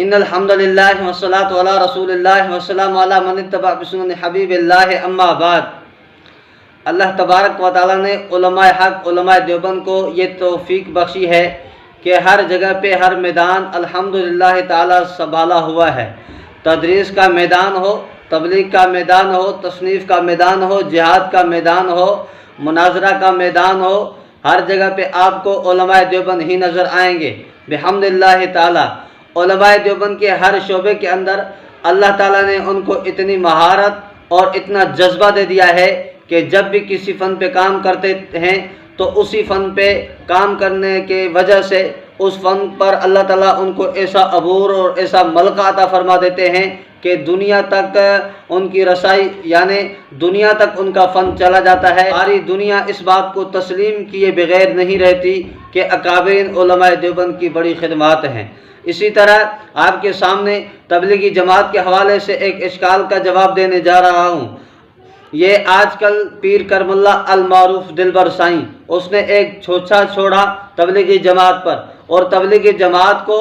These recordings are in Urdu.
ان الحمد للہ والصلاۃ علی رسول اللہ والسلام علی من اتبع بسنن حبیب اللہ اما بعد۔ اللہ تبارک و تعالیٰ نے علماء حق علماء دیوبند کو یہ توفیق بخشی ہے کہ ہر جگہ پہ ہر میدان الحمدللہ تعالیٰ سنبھالا ہوا ہے۔ تدریس کا میدان ہو، تبلیغ کا میدان ہو، تصنیف کا میدان ہو، جہاد کا میدان ہو، مناظرہ کا میدان ہو، ہر جگہ پہ آپ کو علماء دیوبند ہی نظر آئیں گے بحمدللہ تعالیٰ۔ علماء دیوبند کے ہر شعبے کے اندر اللہ تعالیٰ نے ان کو اتنی مہارت اور اتنا جذبہ دے دیا ہے کہ جب بھی کسی فن پہ کام کرتے ہیں تو اسی فن پہ کام کرنے کے وجہ سے اس فن پر اللہ تعالیٰ ان کو ایسا عبور اور ایسا ملکہ عطا فرما دیتے ہیں کہ دنیا تک ان کی رسائی، یعنی دنیا تک ان کا فن چلا جاتا ہے۔ ساری دنیا اس بات کو تسلیم کیے بغیر نہیں رہتی کہ اکابرین علماء دیوبند کی بڑی خدمات ہیں۔ اسی طرح آپ کے سامنے تبلیغی جماعت کے حوالے سے ایک اشکال کا جواب دینے جا رہا ہوں۔ یہ آج کل پیر کرم اللہ المعروف دلبر سائیں، اس نے ایک چھوچا چھوڑا تبلیغی جماعت پر، اور تبلیغی جماعت کو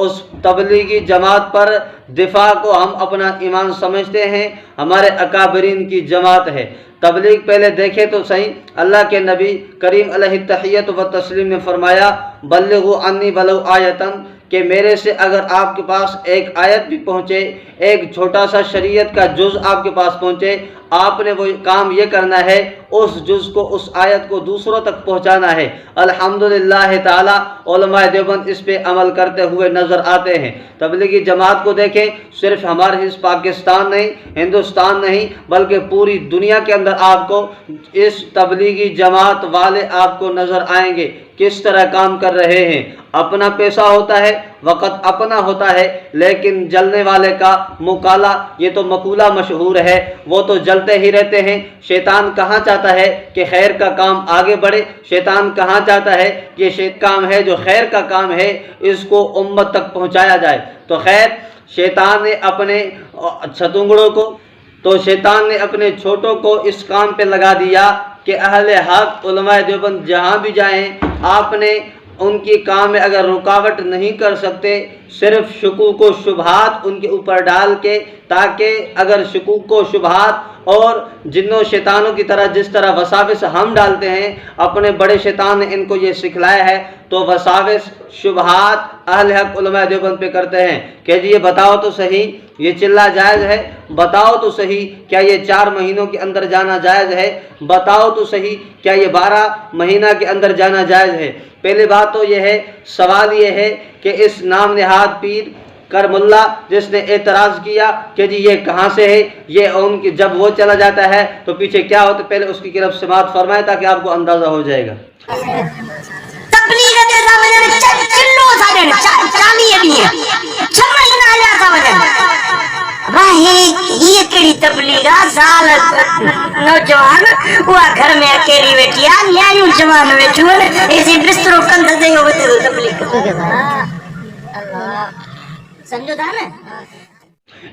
اس تبلیغی جماعت پر دفاع کو ہم اپنا ایمان سمجھتے ہیں، ہمارے اکابرین کی جماعت ہے۔ تبلیغ پہلے دیکھے تو صحیح، اللہ کے نبی کریم علیہ التحیۃ و تسلیم نے فرمایا بلغوا عنی ولو آیتن، کہ میرے سے اگر آپ کے پاس ایک آیت بھی پہنچے، ایک چھوٹا سا شریعت کا جز آپ کے پاس پہنچے، آپ نے وہ کام یہ کرنا ہے اس جز کو، اس آیت کو دوسروں تک پہنچانا ہے۔ الحمدللہ تعالی علماء دیوبند اس پہ عمل کرتے ہوئے نظر آتے ہیں۔ تبلیغی جماعت کو دیکھیں، صرف ہمارے اس پاکستان نہیں، ہندوستان نہیں، بلکہ پوری دنیا کے اندر آپ کو اس تبلیغی جماعت والے آپ کو نظر آئیں گے کس طرح کام کر رہے ہیں۔ اپنا پیسہ ہوتا ہے، وقت اپنا ہوتا ہے، لیکن جلنے والے کا مکالا، یہ تو مقولہ مشہور ہے، وہ تو جلتے ہی رہتے ہیں۔ شیطان کہاں چاہتا ہے کہ خیر کا کام آگے بڑھے، شیطان کہاں چاہتا ہے کہ یہ کام ہے جو خیر کا کام ہے اس کو امت تک پہنچایا جائے۔ تو خیر، شیطان نے اپنے چھتنگڑوں کو، تو شیطان نے اپنے چھوٹوں کو اس کام پہ لگا دیا کہ اہل حق علماء دیوبند جہاں بھی جائیں، آپ نے ان کی کام میں اگر رکاوٹ نہیں کر سکتے، صرف شکوک و شبہات ان کے اوپر ڈال کے، تاکہ اگر شکوک و شبہات اور جنوں شیطانوں کی طرح جس طرح وساوس ہم ڈالتے ہیں، اپنے بڑے شیطان نے ان کو یہ سکھلایا ہے، تو وساوس شبہات اہل حق علماء دیوبند پہ کرتے ہیں کہ جی یہ بتاؤ تو صحیح، یہ چلہ جائز ہے، بتاؤ تو صحیح کیا یہ 4 مہینوں کے اندر جانا جائز ہے، بتاؤ تو صحیح کیا یہ 12 مہینہ کے اندر جانا جائز ہے۔ پہلی بات تو یہ ہے، سوال یہ ہے کہ اس نام نہاد پیر کرم اللہ جس نے اعتراض کیا کہ جی یہ کہاں سے ہے، یہ ان کی جب وہ چلا جاتا ہے تو پیچھے کیا ہوتا ہے، پہلے اس کی طرف سماعت فرمائے تاکہ آپ کو اندازہ ہو جائے گا۔ یہ کیڑی تبلیغ سال نوجوان ہوا گھر میں اکیلی بیٹھیا نیاں جوان بیٹھو ایسی بستروں کندھ دے ہوتے تبلیغ سمجھو تھا نا۔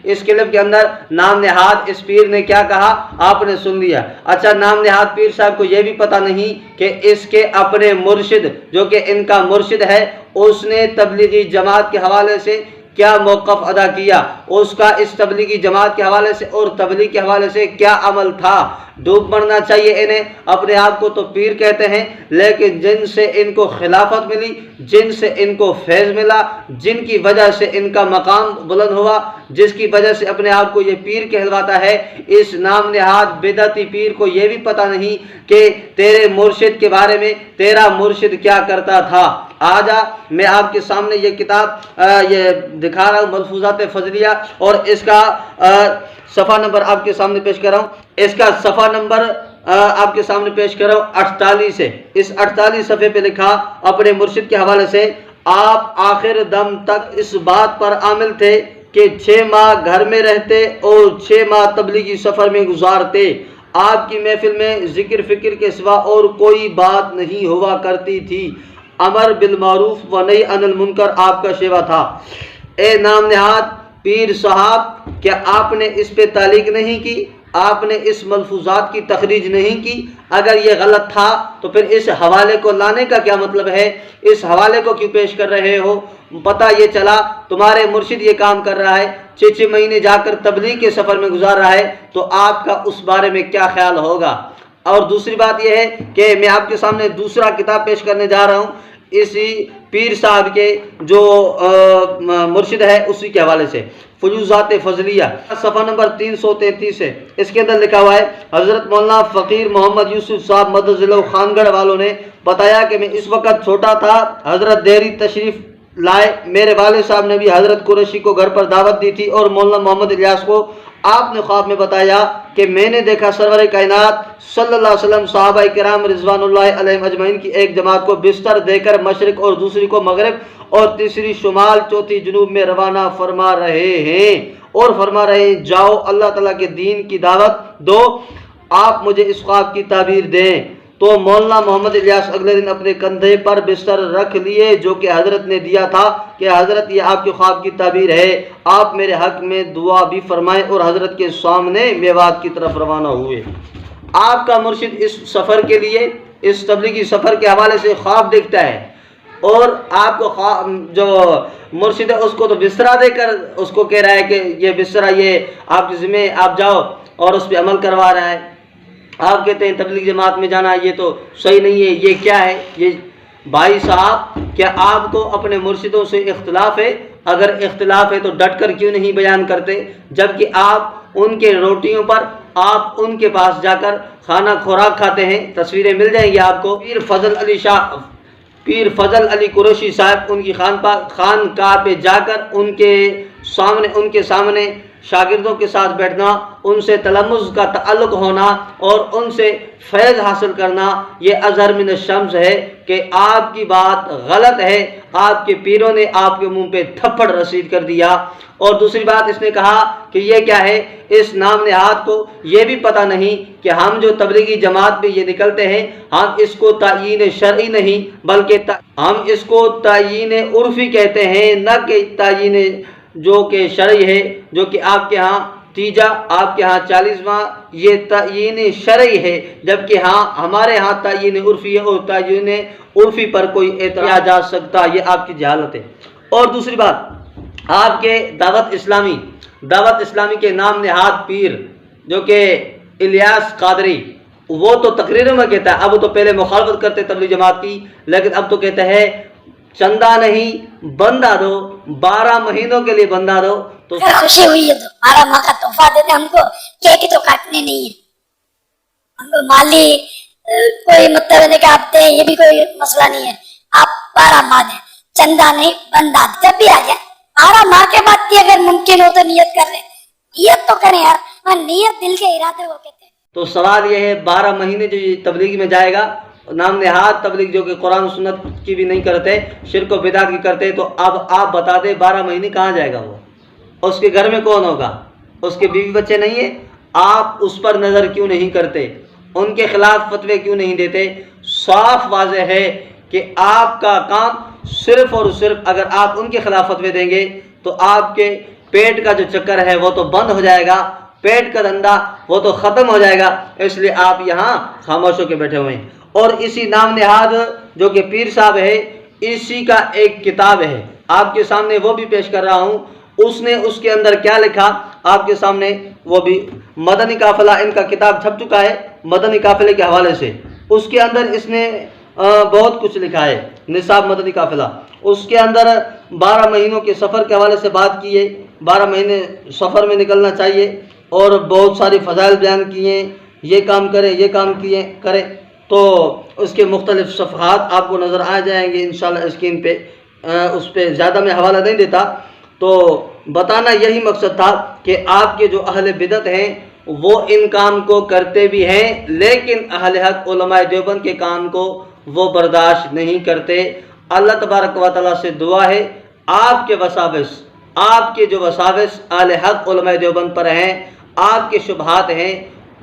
اس کلپ کے اندر نام نہاد اس پیر نے کیا کہا آپ نے سن لیا۔ اچھا، نام نہاد پیر صاحب کو یہ بھی پتہ نہیں کہ اس کے اپنے مرشد جو کہ ان کا مرشد ہے، اس نے تبلیغی جماعت کے حوالے سے کیا موقف ادا کیا، اس کا اس تبلیغی جماعت کے حوالے سے اور تبلیغ کے حوالے سے کیا عمل تھا۔ ڈوب مرنا چاہیے انہیں، اپنے آپ کو تو پیر کہتے ہیں، لیکن جن سے ان کو خلافت ملی، جن سے ان کو فیض ملا، جن کی وجہ سے ان کا مقام بلند ہوا، جس کی وجہ سے اپنے آپ کو یہ پیر کہلواتا ہے، اس نام نہاد بدعتی پیر کو یہ بھی پتہ نہیں کہ تیرے مرشد کے بارے میں تیرا مرشد کیا کرتا تھا۔ آجا میں آپ کے سامنے یہ کتاب یہ دکھا رہا ہوں، ملفوظات فضلیہ، اور اس کا صفحہ نمبر آپ کے سامنے پیش کر رہا ہوں۔ اس کا صفحہ نمبر آپ کے سامنے پیش کر رہا ہوں 48 ہے۔ اس 48 صفحے پہ لکھا اپنے مرشد کے حوالے سے، آپ آخر دم تک اس بات پر عامل تھے کہ 6 ماہ گھر میں رہتے اور 6 ماہ تبلیغی سفر میں گزارتے۔ آپ کی محفل میں ذکر فکر کے سوا اور کوئی بات نہیں ہوا کرتی تھی، امر بالمعروف و نہی عن المنکر آپ کا شیوا تھا۔ اے نام نہاد پیر صاحب، کیا آپ نے اس پہ تعلیق نہیں کی؟ آپ نے اس ملفوظات کی تخریج نہیں کی؟ اگر یہ غلط تھا تو پھر اس حوالے کو لانے کا کیا مطلب ہے؟ اس حوالے کو کیوں پیش کر رہے ہو؟ پتہ یہ چلا تمہارے مرشد یہ کام کر رہا ہے، 6 مہینے جا کر تبلیغ کے سفر میں گزار رہا ہے، تو آپ کا اس بارے میں کیا خیال ہوگا؟ اور دوسری بات یہ ہے کہ میں آپ کے سامنے دوسرا کتاب پیش کرنے جا رہا ہوں، اسی پیر صاحب کے جو مرشد ہے اسی کے حوالے سے، فیوزات فضلیہ، صفحہ نمبر 333 ہے۔ اس کے اندر لکھا ہوا ہے، حضرت مولانا فقیر محمد یوسف صاحب مدد ذیلہ خانگڑھ والوں نے بتایا کہ میں اس وقت چھوٹا تھا، حضرت دہری تشریف لائے، میرے والد صاحب نے بھی حضرت قریشی کو گھر پر دعوت دی تھی اور مولانا محمد الیاس کو آپ نے خواب میں بتایا کہ میں نے دیکھا سرور کائنات صلی اللہ علیہ وسلم صحابہ کرام رضوان اللہ علیہم اجمعین کی ایک جماعت کو بستر دے کر مشرق اور دوسری کو مغرب اور تیسری شمال چوتھی جنوب میں روانہ فرما رہے ہیں، اور فرما رہے ہیں جاؤ اللہ تعالیٰ کے دین کی دعوت دو، آپ مجھے اس خواب کی تعبیر دیں۔ تو مولانا محمد الیاس اگلے دن اپنے کندھے پر بستر رکھ لیے جو کہ حضرت نے دیا تھا کہ حضرت یہ آپ کے خواب کی تعبیر ہے، آپ میرے حق میں دعا بھی فرمائیں، اور حضرت کے سامنے میوات کی طرف روانہ ہوئے۔ آپ کا مرشد اس سفر کے لیے، اس تبلیغی سفر کے حوالے سے خواب دیکھتا ہے، اور آپ کو جو مرشد ہے اس کو تو بسترا دے کر اس کو کہہ رہا ہے کہ یہ بسترا یہ آپ کے ذمہ، آپ جاؤ، اور اس پہ عمل کروا رہا ہے۔ آپ کہتے ہیں تبلیغ جماعت میں جانا یہ تو صحیح نہیں ہے، یہ کیا ہے؟ یہ بھائی صاحب کیا آپ کو اپنے مرشدوں سے اختلاف ہے؟ اگر اختلاف ہے تو ڈٹ کر کیوں نہیں بیان کرتے، جبکہ آپ ان کے روٹیوں پر، آپ ان کے پاس جا کر کھانا خوراک کھاتے ہیں؟ تصویریں مل جائیں گی آپ کو، پیر فضل علی قریشی صاحب ان کی خانقاہ پہ جا کر ان کے سامنے شاگردوں کے ساتھ بیٹھنا، ان سے تلمذ کا تعلق ہونا اور ان سے فیض حاصل کرنا، یہ اظہر من الشمس ہے کہ آپ کی بات غلط ہے، آپ کے پیروں نے آپ کے منہ پہ تھپڑ رسید کر دیا۔ اور دوسری بات اس نے کہا کہ یہ کیا ہے، اس نام نہاد کو یہ بھی پتہ نہیں کہ ہم جو تبلیغی جماعت میں یہ نکلتے ہیں ہم اس کو تعیین شرعی نہیں بلکہ ہم اس کو تعیین عرفی کہتے ہیں، نہ کہ تعیین جو کہ شرعی ہے، جو کہ آپ کے ہاں تیجا، آپ کے ہاں 40واں، یہ تعیین شرعی ہے، جبکہ ہمارے ہاں تعیین عرفی ہے، اور تعیین عرفی پر کوئی اعتراض جا سکتا، یہ آپ کی جہالت ہے۔ اور دوسری بات، آپ کے دعوت اسلامی کے نام نہاد پیر جو کہ الیاس قادری، وہ تو تقریروں میں کہتا ہے، اب وہ تو پہلے مخالفت کرتے تبلیغ جماعت کی، لیکن اب تو کہتا ہے چندہ نہیں بندہ دو، 12 مہینوں کے لیے بندہ دو۔ تو اگر خوشی ہوئی ہے تو 12 ماہ کا تحفہ دیتے، ہم کو کیک تو کاٹنے نہیں ہے، ہم کو مالی کوئی مطلب ہے کہ آپ دیں، یہ بھی کوئی مسئلہ نہیں ہے، آپ 12 ماہ دیں، چندہ نہیں بندہ جب بھی آ جائے 12 ماہ کے بعد بھی اگر ممکن ہو تو نیت کر لیں، نیت تو کریں یار، نیت دل کے ارادے وہ کہتے ہیں۔ تو سوال یہ ہے 12 مہینے جو یہ تبلیغ میں جائے گا، نام نہاد تبلیغ جو کہ قرآن و سنت کی بھی نہیں کرتے، شرک و بدعت کی کرتے، تو اب آپ بتا دیں 12 مہینے کہاں جائے گا وہ؟ اس کے گھر میں کون ہوگا؟ اس کے بیوی بچے نہیں ہیں؟ آپ اس پر نظر کیوں نہیں کرتے؟ ان کے خلاف فتوے کیوں نہیں دیتے؟ صاف واضح ہے کہ آپ کا کام صرف اور صرف اگر آپ ان کے خلاف فتوے دیں گے تو آپ کے پیٹ کا جو چکر ہے وہ تو بند ہو جائے گا، پیٹ کا دھندا وہ تو ختم ہو جائے گا، اس لیے آپ یہاں خاموش ہو کے بیٹھے ہوئے ہیں۔ اور اسی نام نہاد جو کہ پیر صاحب ہے، اسی کا ایک کتاب ہے، آپ کے سامنے وہ بھی پیش کر رہا ہوں، اس نے اس کے اندر کیا لکھا آپ کے سامنے، وہ بھی مدنی قافلہ، ان کا کتاب چھپ چکا ہے مدنی قافلے کے حوالے سے، اس کے اندر اس نے بہت کچھ لکھا ہے، نصاب مدنی قافلہ، اس کے اندر 12 مہینوں کے سفر کے حوالے سے بات کی ہے، 12 مہینے سفر میں نکلنا چاہیے، اور بہت ساری فضائل بیان کیے ہیں، یہ کام کرے یہ کام کرے، تو اس کے مختلف صفحات آپ کو نظر آ جائیں گے انشاءاللہ اسکرین پہ، اس پہ زیادہ میں حوالہ نہیں دیتا۔ تو بتانا یہی مقصد تھا کہ آپ کے جو اہل بدعت ہیں وہ ان کام کو کرتے بھی ہیں، لیکن اہل حق علماء دیوبند کے کام کو وہ برداشت نہیں کرتے۔ اللہ تبارک و تعالیٰ سے دعا ہے آپ کے وساوس، آپ کے جو وساوس اہل حق علماء دیوبند پر ہیں، آپ کے شبہات ہیں،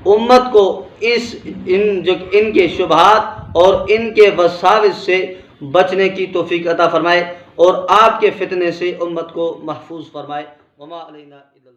امت کو ان کے شبہات اور ان کے وساوس سے بچنے کی توفیق عطا فرمائے، اور آپ کے فتنے سے امت کو محفوظ فرمائے۔ وما علینا الا